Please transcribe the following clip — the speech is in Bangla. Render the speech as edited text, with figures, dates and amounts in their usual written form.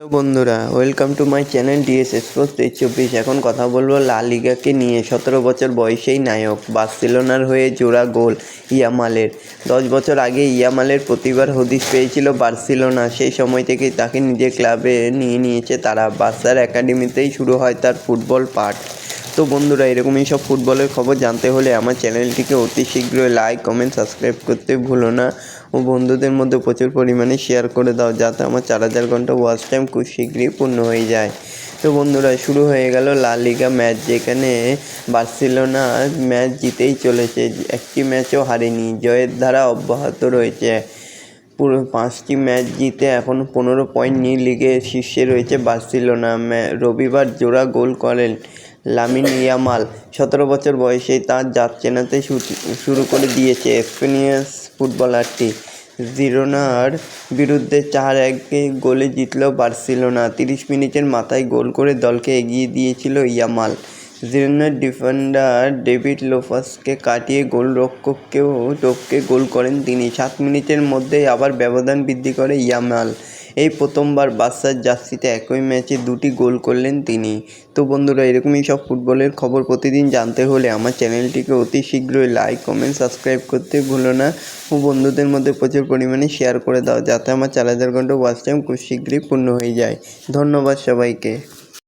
তো বন্ধুরা, welcome to my channel DS sports 23। এখন কথা বলবো লা লিগাকে নিয়ে। 17 বছর বয়সেই নায়ক, বার্সেলোনার হয়ে জোড়া গোল ইয়ামালের। 10 বছর আগে ইয়ামালের প্রতিবার হদিশ পেয়েছিল বার্সেলোনা। সেই সময় থেকেই তাকে নিজের ক্লাবে নিয়ে নিয়েছে তারা। বার্সার একাডেমিতেই শুরু হয় তার ফুটবল পাঠ। তো বন্ধুরা, এরকমই সব ফুটবলের খবর জানতে হলে আমার চ্যানেলটিকে অতি শীঘ্রই লাইক, কমেন্ট, সাবস্ক্রাইব করতে ভুলো না ও বন্ধুদের মধ্যে প্রচুর পরিমাণে শেয়ার করে দাও, যাতে আমার 4000 ঘন্টা ওয়াচ টাইম খুব শীঘ্রই পূর্ণ হয়ে যায়। তো বন্ধুরা, শুরু হয়ে গেল লা লিগা ম্যাচ, যেখানে বার্সেলোনা ম্যাচ জিতেই চলেছে, একটি ম্যাচও হারেনি। জয়ের ধারা অব্যাহত রয়েছে। পুরো 5টি ম্যাচ জিতে এখন 15 পয়েন্ট নিয়ে লিগের শীর্ষে রয়েছে বার্সেলোনা। রবিবার জোড়া গোল করেন লামিন ইয়ামাল। 17 বছর বয়সেই তার জাত চেনাতে শুরু করে দিয়েছে স্পেনীয় ফুটবলারটি। জিরোনার বিরুদ্ধে 4-1 গোলে জিতল বার্সেলোনা। 30 মিনিটের মাথায় গোল করে দলকে এগিয়ে দিয়েছিল ইয়ামাল। জিরোনার ডিফেন্ডার ডেভিড লোপাসকে কাটিয়ে গোলরক্ষককেও টপকে গোল করেন তিনি। 7 মিনিটের মধ্যেই আবার ব্যবধান বৃদ্ধি করে ইয়ামাল। এই প্রথমবার বার্সার জার্সিতে একই ম্যাচে 2টি গোল করলেন তিনি। তো বন্ধুরা, এরকমই সব ফুটবলের খবর প্রতিদিন জানতে হলে আমার চ্যানেলটিকে অতি শীঘ্রই লাইক, কমেন্ট, সাবস্ক্রাইব করতে ভুলো না ও বন্ধুদের মধ্যে প্রচুর পরিমাণে শেয়ার করে দাও, যাতে আমার 4000 ঘন্টা ওয়াচ টাইম খুব শীঘ্রই পূর্ণ হয়ে যায়। ধন্যবাদ সবাইকে।